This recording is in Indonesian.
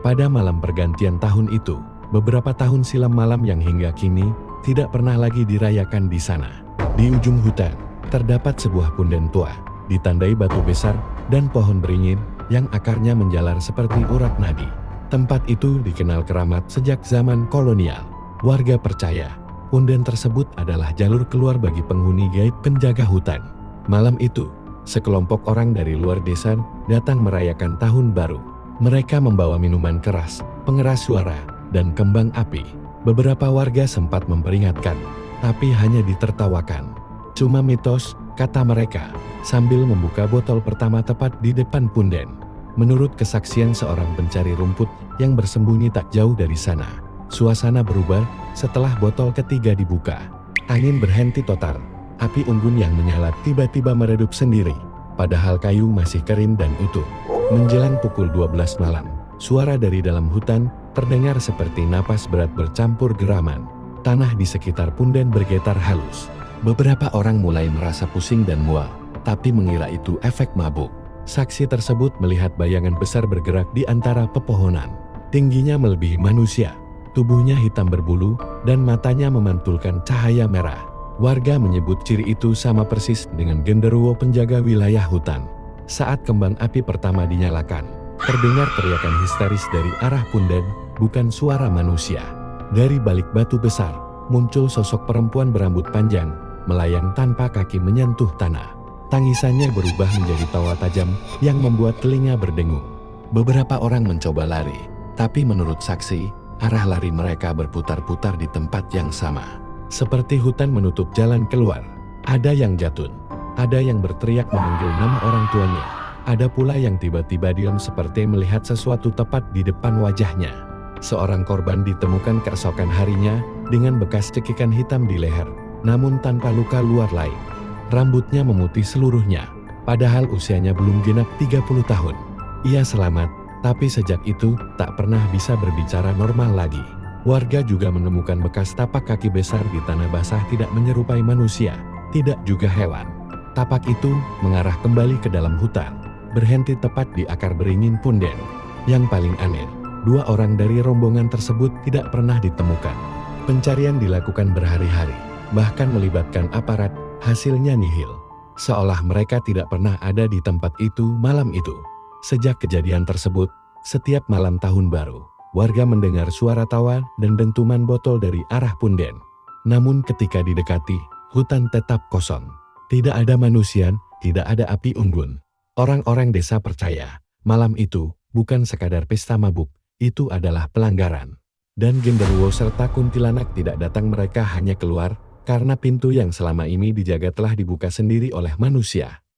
Pada malam pergantian tahun itu, beberapa tahun silam malam yang hingga kini tidak pernah lagi dirayakan di sana. Di ujung hutan, terdapat sebuah punden tua, ditandai batu besar dan pohon beringin yang akarnya menjalar seperti urat nadi. Tempat itu dikenal keramat sejak zaman kolonial. Warga percaya, punden tersebut adalah jalur keluar bagi penghuni gaib penjaga hutan. Malam itu, sekelompok orang dari luar desa datang merayakan tahun baru. Mereka membawa minuman keras, pengeras suara, dan kembang api. Beberapa warga sempat memperingatkan, tapi hanya ditertawakan. Cuma mitos, kata mereka, sambil membuka botol pertama tepat di depan punden. Menurut kesaksian seorang pencari rumput yang bersembunyi tak jauh dari sana, suasana berubah setelah botol ketiga dibuka. Angin berhenti total, api unggun yang menyala tiba-tiba meredup sendiri, padahal kayu masih kering dan utuh. Menjelang pukul 12 malam, suara dari dalam hutan terdengar seperti napas berat bercampur geraman. Tanah di sekitar punden bergetar halus. Beberapa orang mulai merasa pusing dan mual, tapi mengira itu efek mabuk. Saksi tersebut melihat bayangan besar bergerak di antara pepohonan. Tingginya melebihi manusia, tubuhnya hitam berbulu, dan matanya memantulkan cahaya merah. Warga menyebut ciri itu sama persis dengan genderuwo penjaga wilayah hutan. Saat kembang api pertama dinyalakan, terdengar teriakan histeris dari arah punden, bukan suara manusia. Dari balik batu besar, muncul sosok perempuan berambut panjang, melayang tanpa kaki menyentuh tanah. Tangisannya berubah menjadi tawa tajam yang membuat telinga berdengung. Beberapa orang mencoba lari, tapi menurut saksi, arah lari mereka berputar-putar di tempat yang sama. Seperti hutan menutup jalan keluar. Ada yang jatuh, ada yang berteriak memanggil nama orang tuanya, ada pula yang tiba-tiba diam seperti melihat sesuatu tepat di depan wajahnya. Seorang korban ditemukan keesokan harinya dengan bekas cekikan hitam di leher, namun tanpa luka luar lain. Rambutnya memutih seluruhnya, padahal usianya belum genap 30 tahun. Ia selamat, tapi sejak itu tak pernah bisa berbicara normal lagi. Warga juga menemukan bekas tapak kaki besar di tanah basah tidak menyerupai manusia, tidak juga hewan. Tapak itu mengarah kembali ke dalam hutan, berhenti tepat di akar beringin punden. Yang paling aneh, dua orang dari rombongan tersebut tidak pernah ditemukan. Pencarian dilakukan berhari-hari, bahkan melibatkan aparat, hasilnya nihil. Seolah mereka tidak pernah ada di tempat itu malam itu. Sejak kejadian tersebut, setiap malam tahun baru, warga mendengar suara tawa dan dentuman botol dari arah punden. Namun ketika didekati, hutan tetap kosong. Tidak ada manusia, tidak ada api unggun. Orang-orang desa percaya, malam itu bukan sekadar pesta mabuk, itu adalah pelanggaran. Dan genderuwo serta kuntilanak tidak datang, mereka hanya keluar karena pintu yang selama ini dijaga telah dibuka sendiri oleh manusia.